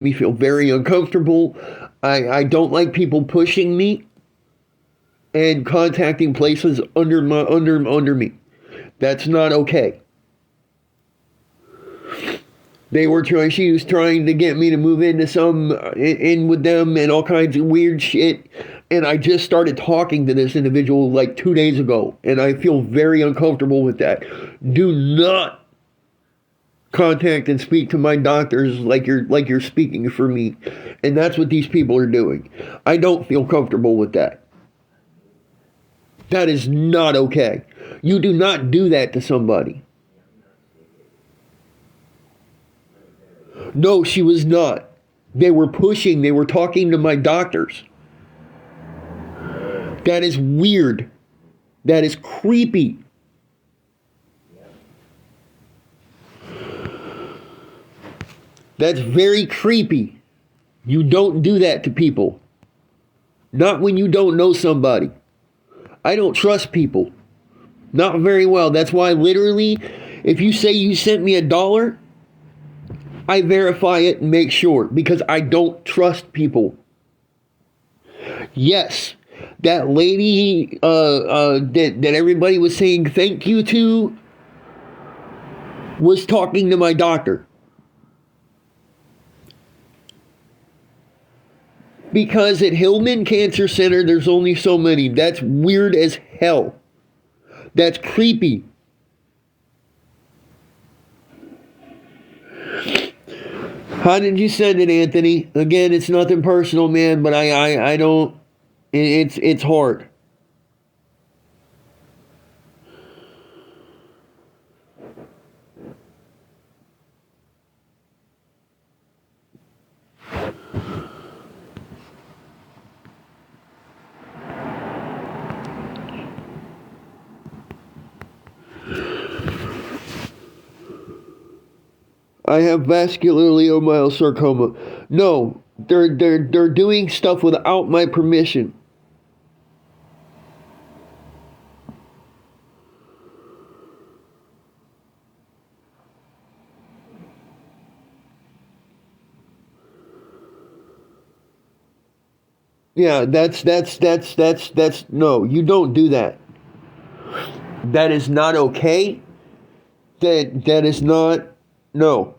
me feel very uncomfortable. I don't like people pushing me and contacting places under me. That's not okay. She was trying to get me to move in with them and all kinds of weird shit. And I just started talking to this individual like 2 days ago, and I feel very uncomfortable with that. Do not contact and speak to my doctors like you're speaking for me. And that's what these people are doing. I don't feel comfortable with that. That is not okay. You do not do that to somebody. No, she was not. They were pushing, they were talking to my doctors. That is weird. That is creepy. That's very creepy. You don't do that to people. Not when you don't know somebody. I don't trust people. Not very well. That's why literally, if you say you sent me $1, I verify it and make sure, because I don't trust people. Yes, that lady that everybody was saying thank you to was talking to my doctor. Because at Hillman Cancer Center, there's only so many. That's weird as hell. That's creepy. How did you send it, Anthony? Again, it's nothing personal, man, but I don't, it's hard. I have vascular leiomyosarcoma. No, they're doing stuff without my permission. Yeah, that's no, you don't do that. That is not okay. That is not, no.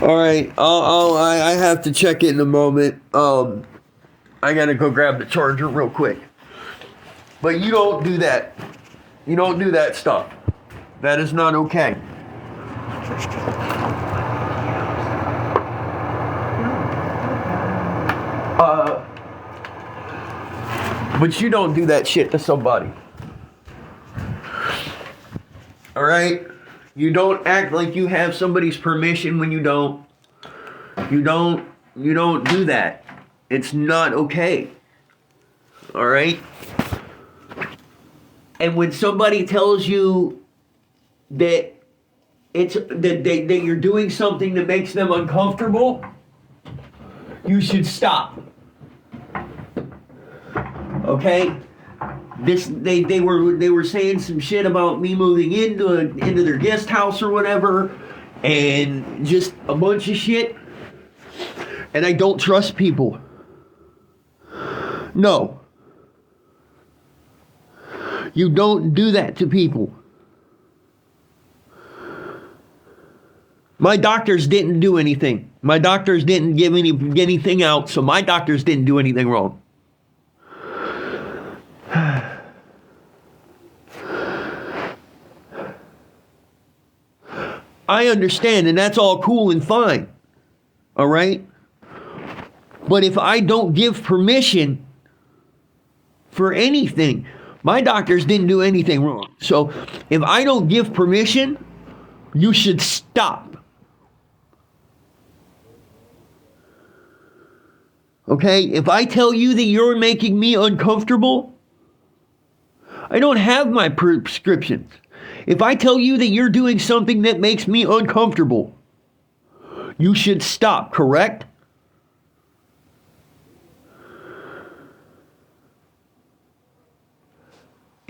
All right, I have to check it in a moment. I gotta go grab the charger real quick. But you don't do that. You don't do that stuff. That is not okay. But you don't do that shit to somebody. All right? You don't act like you have somebody's permission when you don't. You don't do that. It's not okay. All right? And when somebody tells you that that you're doing something that makes them uncomfortable, you should stop. Okay? They were saying some shit about me moving into their guest house or whatever, and just a bunch of shit. And I don't trust people. No. You don't do that to people. My doctors didn't do anything. My doctors didn't give anything out, so my doctors didn't do anything wrong. I understand, and that's all cool and fine. All right? But if I don't give permission for anything, my doctors didn't do anything wrong. So if I don't give permission, you should stop. Okay? If I tell you that you're making me uncomfortable, I don't have my prescriptions. If I tell you that you're doing something that makes me uncomfortable, you should stop, correct? Correct?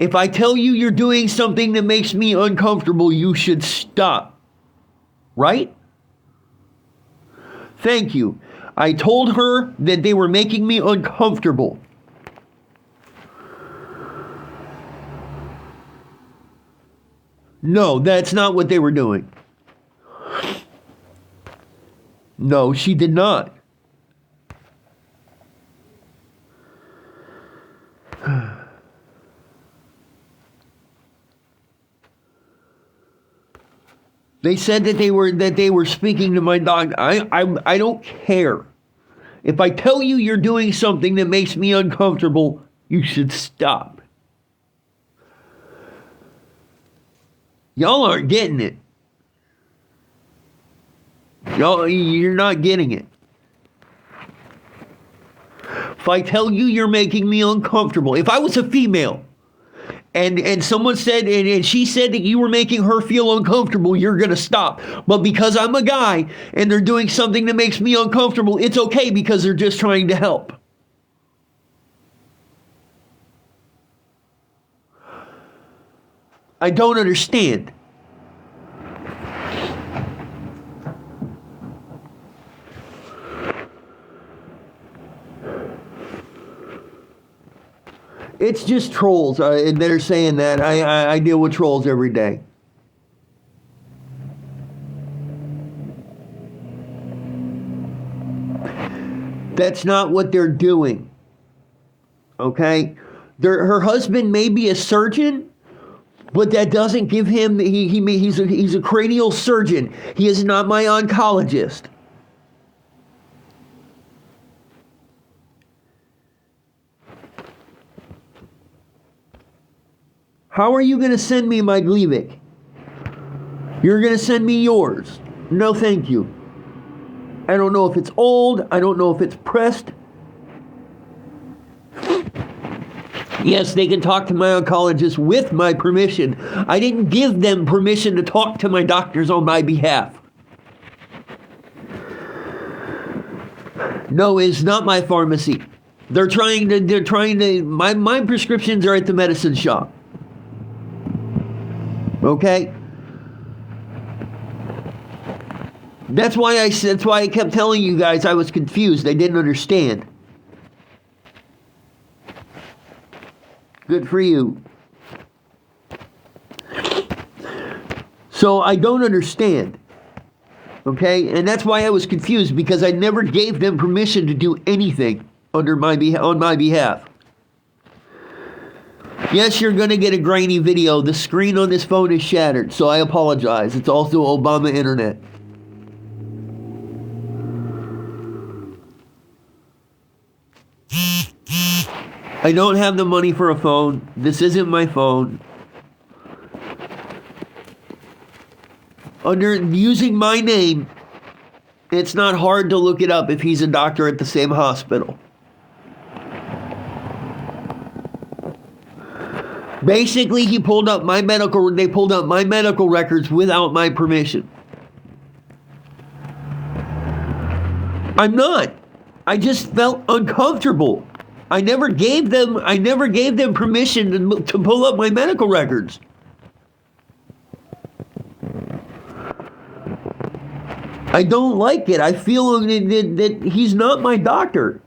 If I tell you you're doing something that makes me uncomfortable, you should stop. Right? Thank you. I told her that they were making me uncomfortable. No, that's not what they were doing. No, she did not. They said that they were speaking to my dog. I don't care. If I tell you you're doing something that makes me uncomfortable, you should stop. Y'all aren't getting it. You're not getting it. If I tell you you're making me uncomfortable, if I was a female, and someone said, and she said that you were making her feel uncomfortable, you're going to stop. But because I'm a guy, and they're doing something that makes me uncomfortable, it's okay because they're just trying to help. I don't understand. It's just trolls. They're saying that. I deal with trolls every day. That's not what they're doing. Okay? Her husband may be a surgeon, but that doesn't give him. He's a cranial surgeon. He is not my oncologist. How are you going to send me my Gleevec? You're going to send me yours. No, thank you. I don't know if it's old. I don't know if it's pressed. Yes, they can talk to my oncologist with my permission. I didn't give them permission to talk to my doctors on my behalf. No, it's not my pharmacy. They're trying to, my prescriptions are at the medicine shop. Okay? That's why I kept telling you guys I was confused. I didn't understand. Good for you. So I don't understand. Okay? And that's why I was confused, because I never gave them permission to do anything on my behalf. Yes, you're going to get a grainy video. The screen on this phone is shattered, so I apologize. It's also Obama internet. I don't have the money for a phone. This isn't my phone. Using my name, it's not hard to look it up if he's a doctor at the same hospital. Basically, they pulled up my medical records without my permission. I'm not. I just felt uncomfortable. I never gave them permission to pull up my medical records. I don't like it. I feel that he's not my doctor.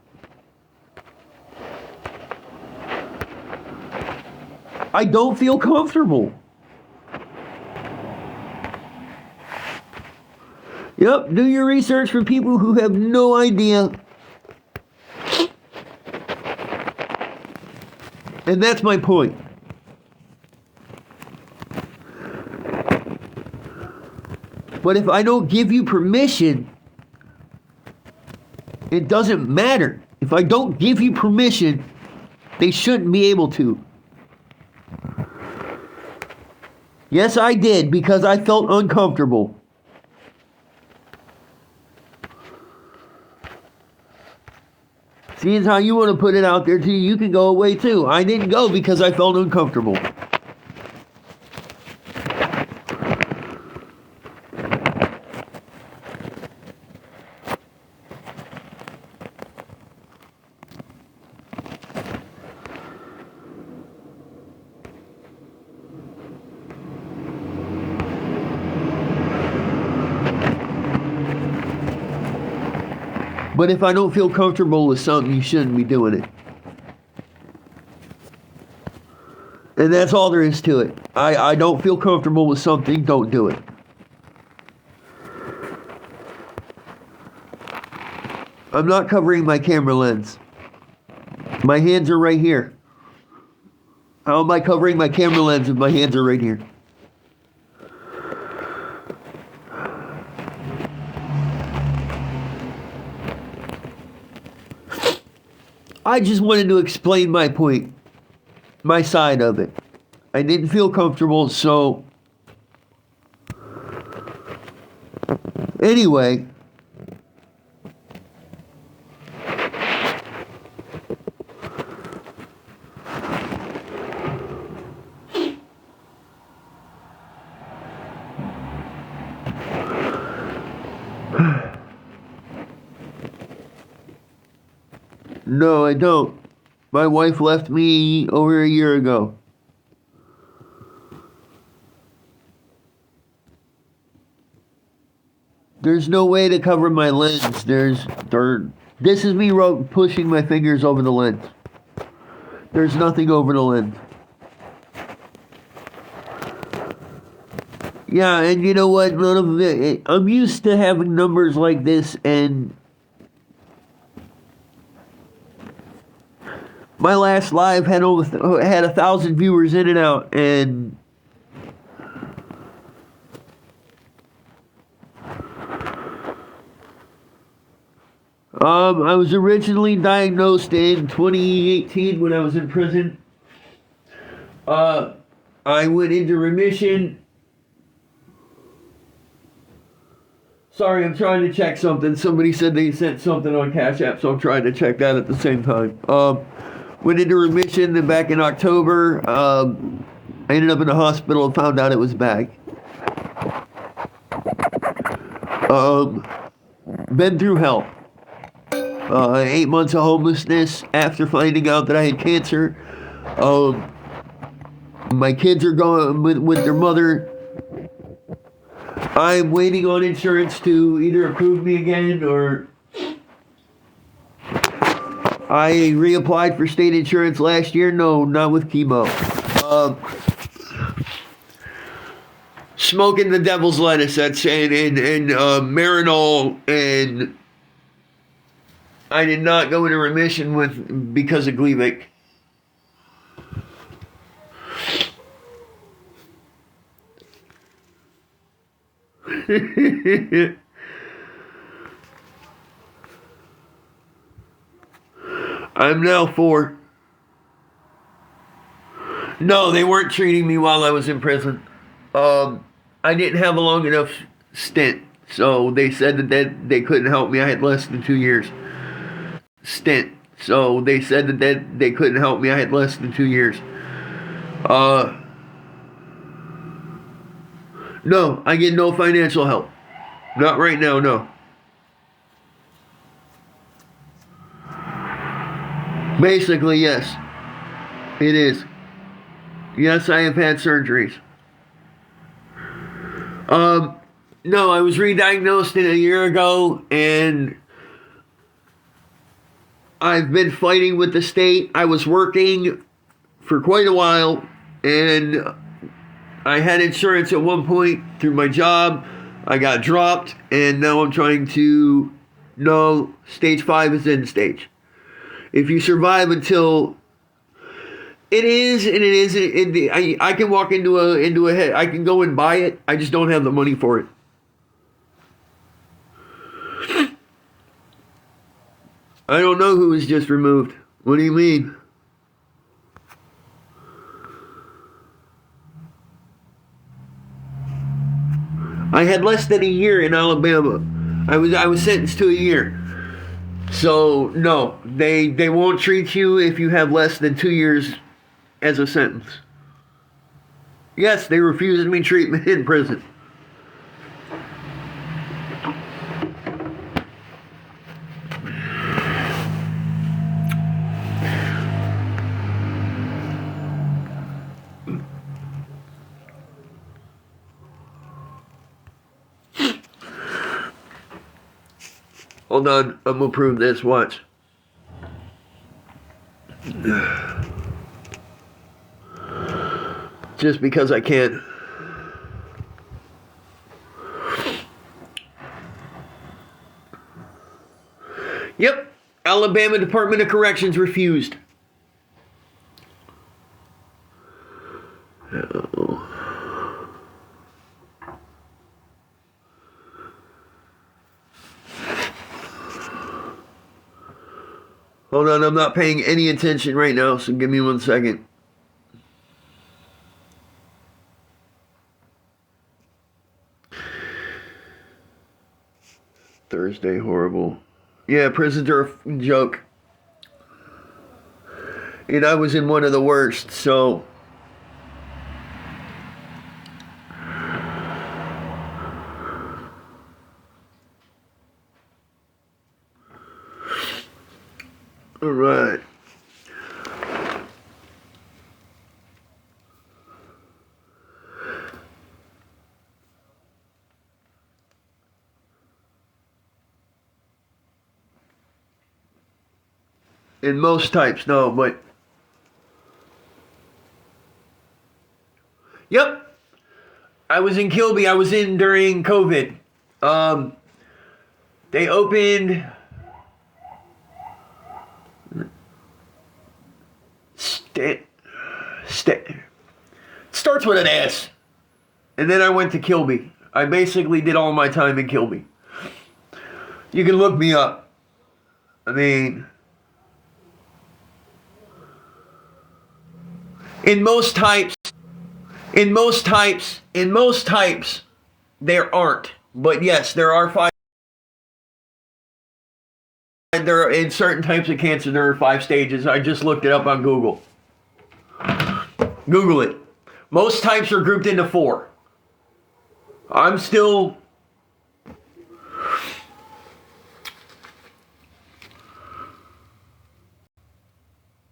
I don't feel comfortable. Yep, do your research for people who have no idea. And that's my point. But if I don't give you permission, it doesn't matter. If I don't give you permission, they shouldn't be able to. Yes, I did, because I felt uncomfortable. Seeing how you want to put it out there too, you can go away too. I didn't go because I felt uncomfortable. But if I don't feel comfortable with something, you shouldn't be doing it. And that's all there is to it. I don't feel comfortable with something, don't do it. I'm not covering my camera lens. My hands are right here. How am I covering my camera lens if my hands are right here? I just wanted to explain my point, my side of it. I didn't feel comfortable, so anyway, no, I don't. My wife left me over a year ago. There's no way to cover my lens. This is me pushing my fingers over the lens. There's nothing over the lens. Yeah, and you know what? None of it. I'm used to having numbers like this, and my last live had 1,000 viewers in and out, and I was originally diagnosed in 2018 when I was in prison. I went into remission. Sorry, I'm trying to check something. Somebody said they sent something on Cash App, so I'm trying to check that at the same time. Went into remission, then back in October, I ended up in the hospital and found out it was back. Been through hell. 8 months of homelessness after finding out that I had cancer. My kids are gone with their mother. I'm waiting on insurance to either approve me again or I reapplied for state insurance last year. No, not with chemo. Smoking the devil's lettuce, that's and Marinol, and I did not go into remission because of Gleevec. I'm now 4. No, they weren't treating me while I was in prison. I didn't have a long enough stint, so they said that they couldn't help me. I had less than 2 years stint, so they said that they couldn't help me. I had less than 2 years. No, I get no financial help. Not right now, no. Basically, yes. It is. Yes, I have had surgeries. No, I was re-diagnosed a year ago, and I've been fighting with the state. I was working for quite a while, and I had insurance at one point through my job. I got dropped, and now I'm trying to... No, stage 5 is end stage. If you survive until... It is, and it isn't. I can walk into a head. I can go and buy it. I just don't have the money for it. I don't know who was just removed. What do you mean? I had less than a year in Alabama. I was sentenced to a year. So no, they won't treat you if you have less than 2 years as a sentence. Yes, they refused me treatment in prison. Hold on, I'm gonna prove this. Watch. Just because I can. Yep. Alabama Department of Corrections refused. Hold on, I'm not paying any attention right now, so give me 1 second. Thursday, horrible. Yeah, prisons are a joke. And I was in one of the worst, so. All right. In most types, no, but. Yep. I was in Kilby. I was in during COVID. They opened. Starts with an S. And then I went to Kilby. I basically did all my time in Kilby. You can look me up. I mean, in most types, there aren't. But yes, there are 5. There are, in certain types of cancer, there are 5 stages. I just looked it up on Google. Google it. Most types are grouped into 4. I'm still.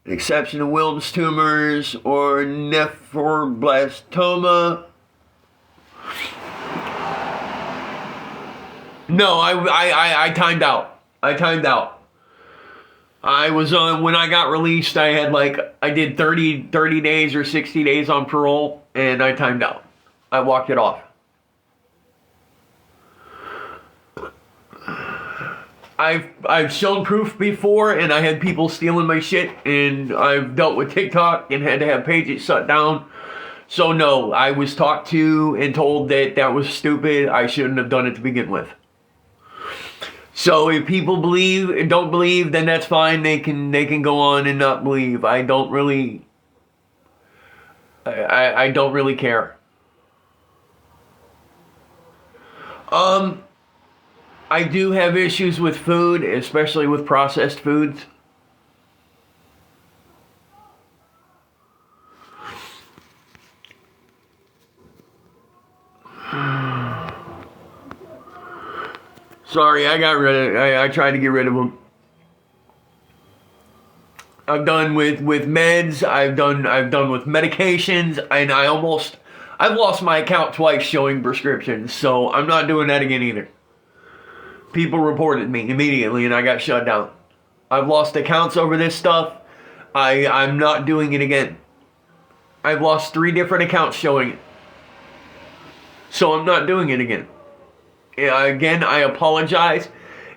Exception to Wilms tumors or nephroblastoma. No, I timed out. I was on, when I got released, I did 30 days or 60 days on parole, and I timed out. I walked it off. I've shown proof before, and I had people stealing my shit, and I've dealt with TikTok and had to have pages shut down. So no, I was talked to and told that that was stupid. I shouldn't have done it to begin with. So if people believe and don't believe, then that's fine. They can go on and not believe. I don't really care. I do have issues with food, especially with processed foods. Sorry, I tried to get rid of them. I've done with meds, I've done with medications, and I've lost my account twice showing prescriptions, so I'm not doing that again either. People reported me immediately and I got shut down. I've lost accounts over this stuff. I'm not doing it again. I've lost 3 different accounts showing it. So I'm not doing it again. Again, I apologize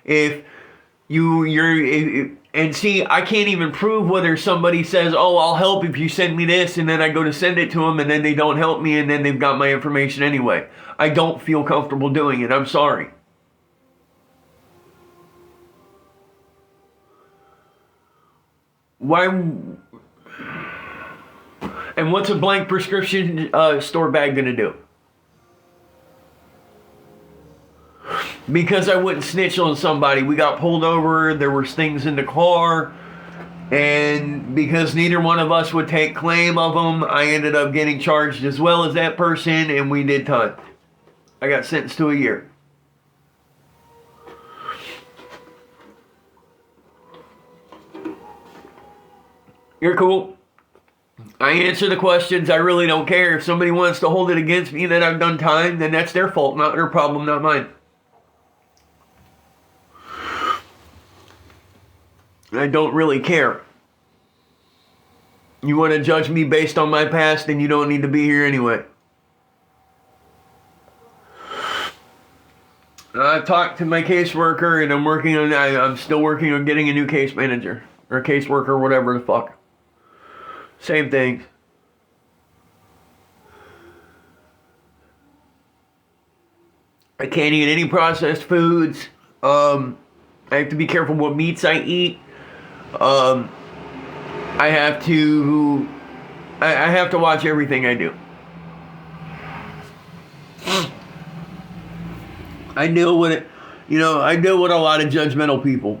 if and see, I can't even prove whether somebody says, oh, I'll help if you send me this, and then I go to send it to them, and then they don't help me, and then they've got my information anyway. I don't feel comfortable doing it. I'm sorry. Why? And what's a blank prescription store bag gonna do? Because I wouldn't snitch on somebody. We got pulled over, there was things in the car, and because neither one of us would take claim of them, I ended up getting charged as well as that person, and we did time. I got sentenced to a year. You're cool. I answer the questions. I really don't care. If somebody wants to hold it against me that I've done time, then that's their fault, not their problem, not mine. I don't really care. You want to judge me based on my past, then you don't need to be here anyway. I've talked to my caseworker, and I'm still working on getting a new case manager. Or caseworker, whatever the fuck. Same thing. I can't eat any processed foods. I have to be careful what meats I eat. I have to watch everything I do. I deal with it. I deal with a lot of judgmental people.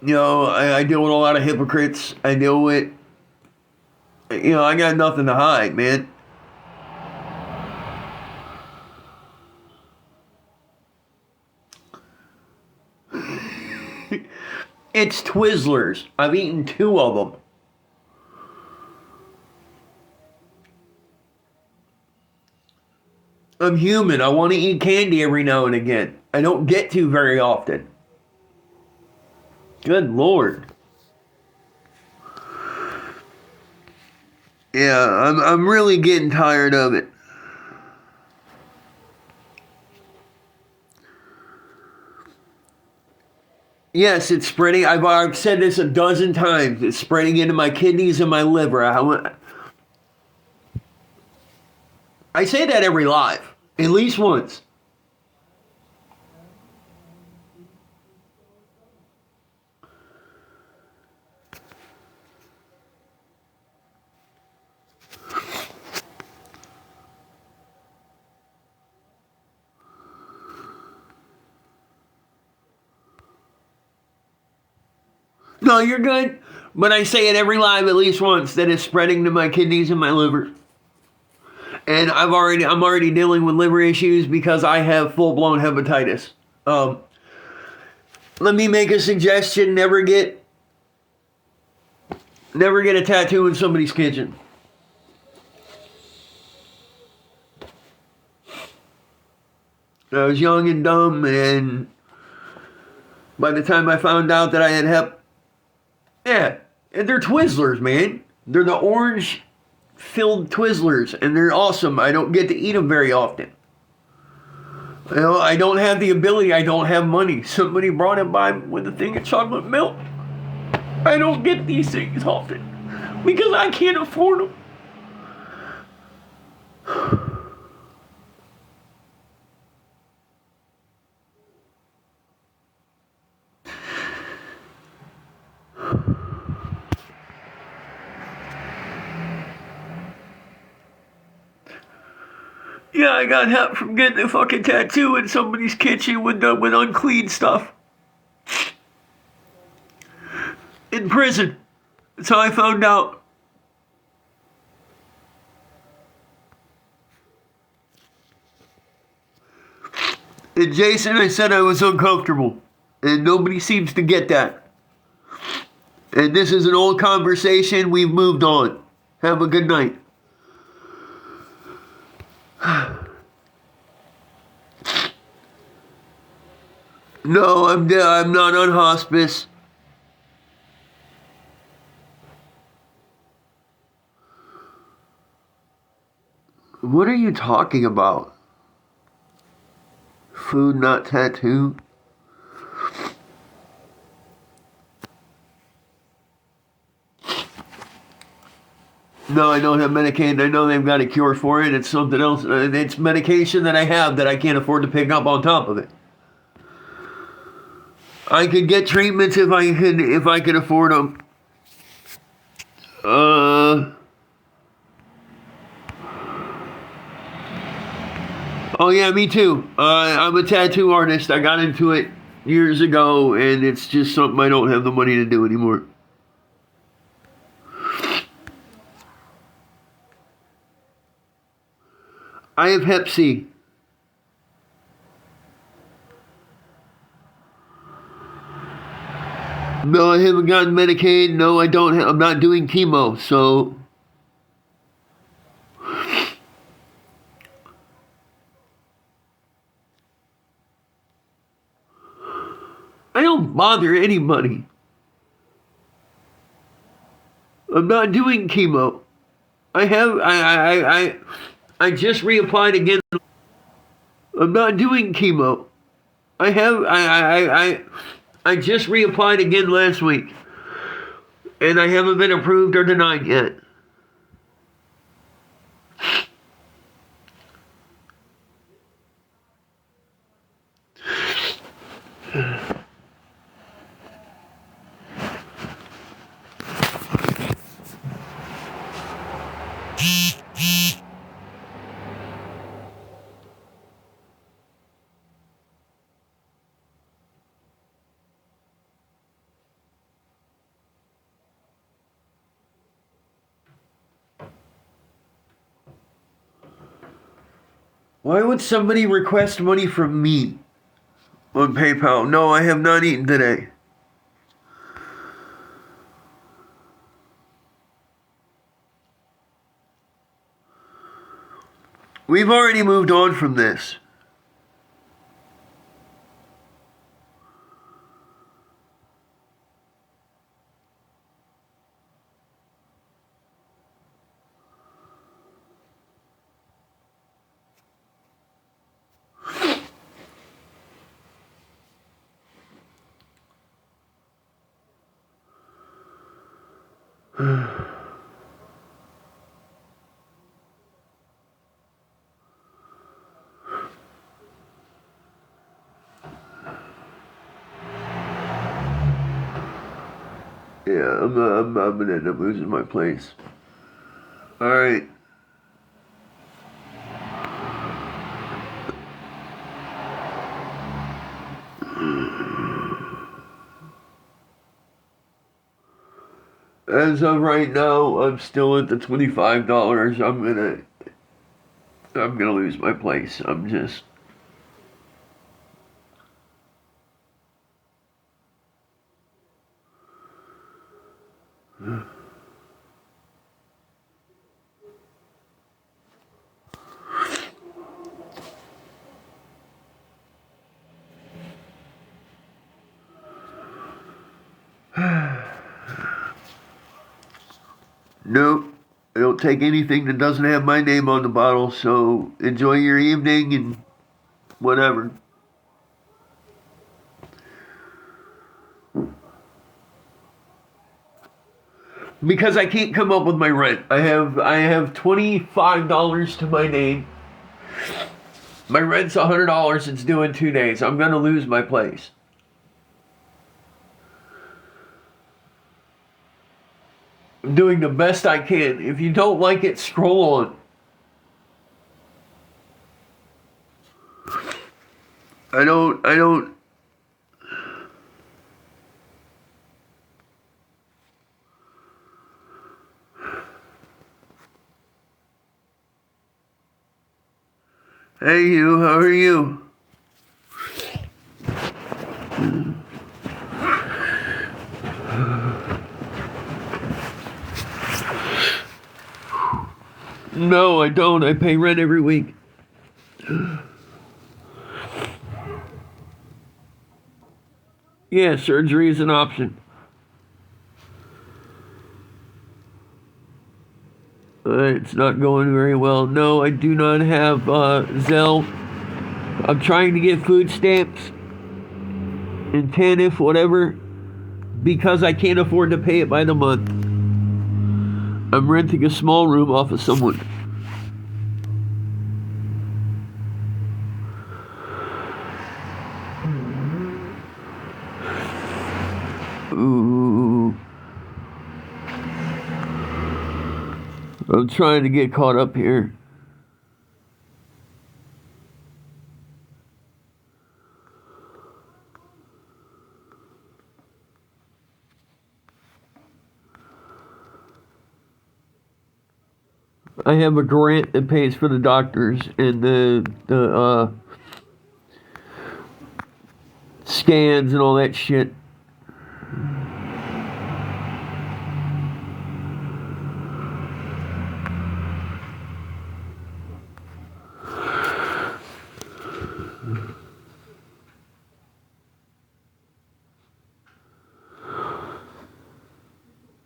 I deal with a lot of hypocrites. I deal with, I got nothing to hide, man. It's Twizzlers. I've eaten 2 of them. I'm human. I want to eat candy every now and again. I don't get to very often. Good Lord. Yeah, I'm really getting tired of it. Yes, it's spreading. I've said this a dozen times. It's spreading into my kidneys and my liver. I say that every live, at least once. No, you're good. But I say it every live at least once that it's spreading to my kidneys and my liver. And I'm already dealing with liver issues because I have full-blown hepatitis. Let me make a suggestion. Never get a tattoo in somebody's kitchen. I was young and dumb, and by the time I found out that I had hep, yeah, and they're Twizzlers, man. They're the orange-filled Twizzlers, and they're awesome. I don't get to eat them very often. I don't have the ability. I don't have money. Somebody brought it by with a thing of chocolate milk. I don't get these things often because I can't afford them. Yeah, I got help from getting a fucking tattoo in somebody's kitchen with unclean stuff. In prison. That's how I found out. And Jason, I said I was uncomfortable. And nobody seems to get that. And this is an old conversation. We've moved on. Have a good night. No, I'm not on hospice. What are you talking about? Food, not tattoo? No, I don't have Medicaid. I know they've got a cure for it. It's something else. It's medication that I have that I can't afford to pick up on top of it. I could get treatments if I could afford them. Oh yeah, me too. I'm a tattoo artist. I got into it years ago, and it's just something I don't have the money to do anymore. I have Hep C. No, I haven't gotten Medicaid. No, I don't. I'm not doing chemo, so. I don't bother anybody. I'm not doing chemo. I just reapplied again. I'm not doing chemo. I just reapplied again last week. And I haven't been approved or denied yet. Why would somebody request money from me on PayPal? No, I have not eaten today. We've already moved on from this. Yeah, I'm gonna end up losing my place. Alright. As of right now, I'm still at the $25. I'm gonna lose my place. I'm just. Nope. I don't take anything that doesn't have my name on the bottle, so enjoy your evening and whatever. Because I can't come up with my rent. I have $25 to my name. My rent's $100. It's due in 2 days. I'm gonna lose my place. I'm doing the best I can. If you don't like it, scroll on. I don't. Hey you, how are you? No, I don't. I pay rent every week. Yeah, surgery is an option. It's not going very well. No, I do not have Zelle. I'm trying to get food stamps and TANF, whatever, because I can't afford to pay it by the month. I'm renting a small room off of someone. Ooh. I'm trying to get caught up here. I have a grant that pays for the doctors and the scans and all that shit.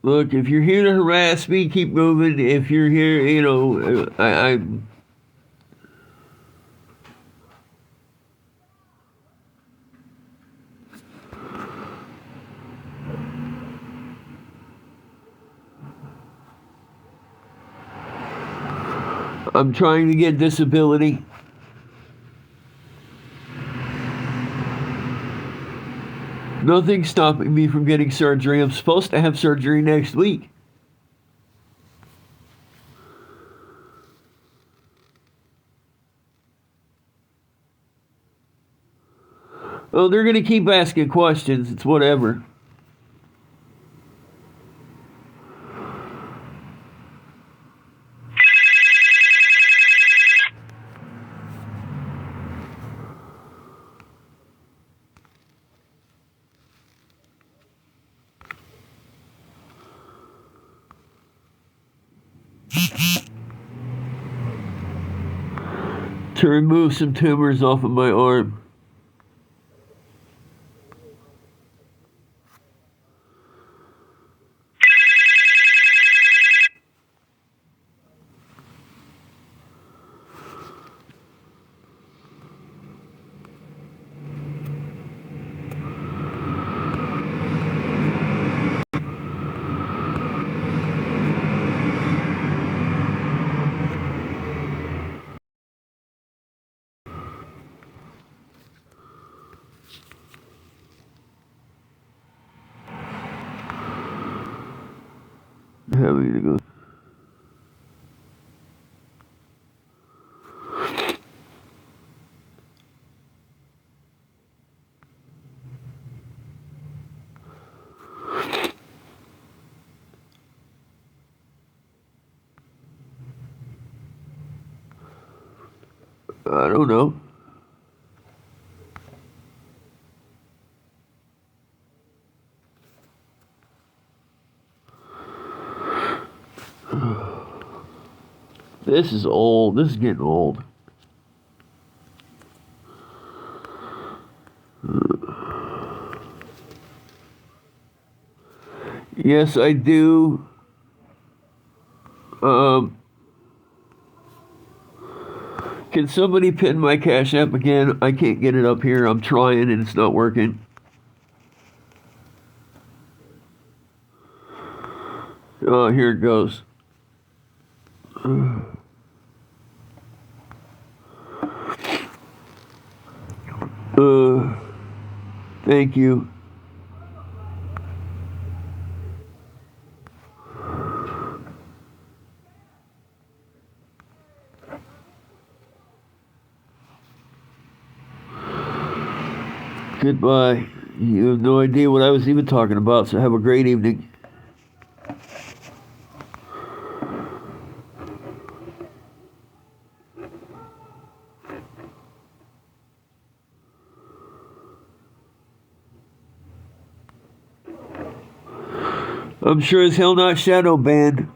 Look, if you're here to harass me, keep moving. If you're here, I'm trying to get disability. Nothing's stopping me from getting surgery. I'm supposed to have surgery next week. Oh, they're going to keep asking questions. It's whatever. To remove some tumors off of my arm. Having to go. I don't know. This is old. This is getting old. Yes, I do. Can somebody pin my Cash App again? I can't get it up here. I'm trying and it's not working. Oh, here it goes. Thank you. Goodbye. You have no idea what I was even talking about, so have a great evening. I'm sure as hell not shadow banned.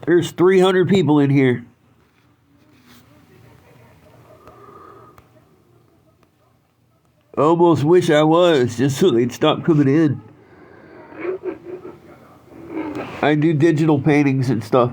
There's 300 people in here. I almost wish I was, just so they'd stop coming in. I do digital paintings and stuff.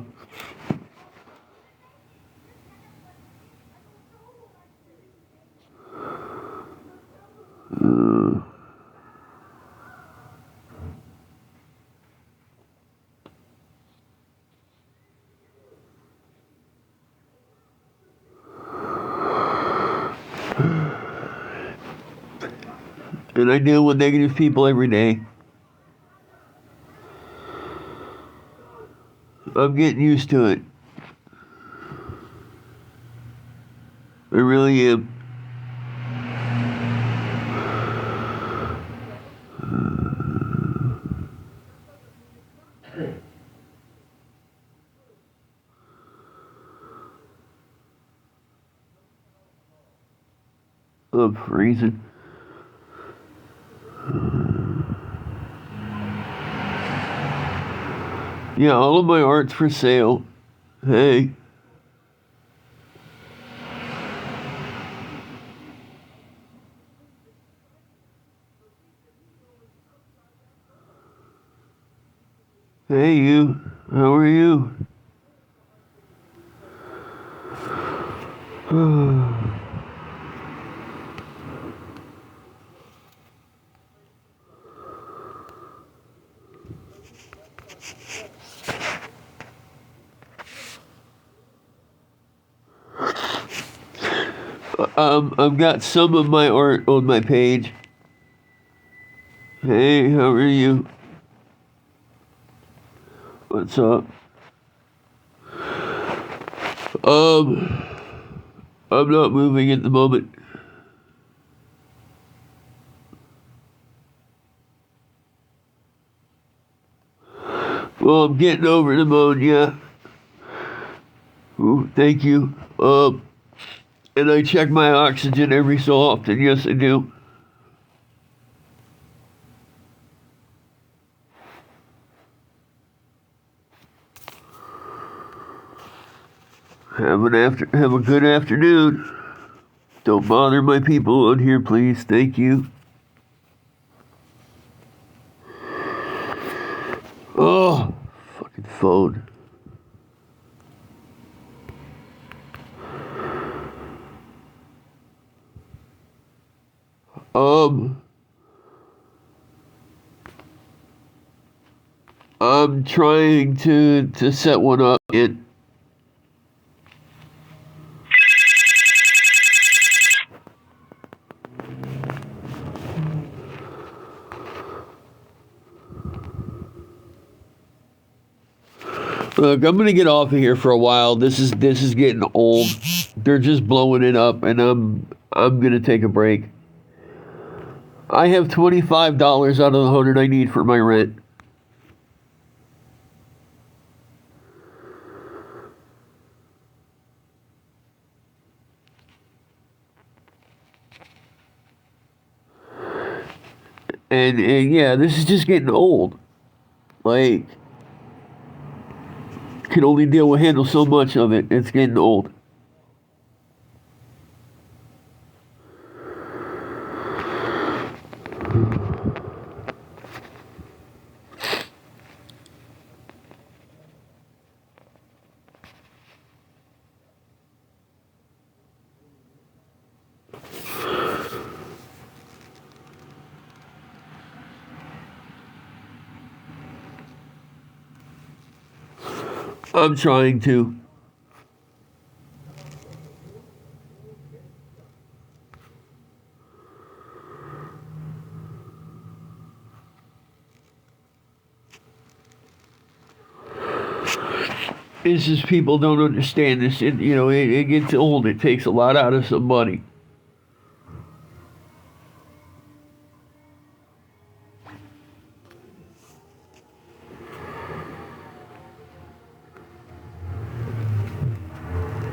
And I deal with negative people every day. I'm getting used to it. I really am. I'm freezing. Yeah, all of my art's for sale. Hey. Hey, you. How are you? I've got some of my art on my page. Hey, how are you? What's up? Um, I'm not moving at the moment. Well, I'm getting over pneumonia. Ooh, thank you. And I check my oxygen every so often. Yes, I do. Have a good afternoon. Don't bother my people on here, please. Thank you. Oh, fucking phone. I'm trying to set one up. Look, I'm gonna get off of here for a while. This is getting old. They're just blowing it up, and I'm gonna take a break. I have $25 out of the 100 I need for my rent. And yeah, this is just getting old. Like, can only handle so much of it. It's getting old. I'm trying to. It's just people don't understand this. It gets old. It takes a lot out of somebody.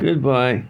Goodbye.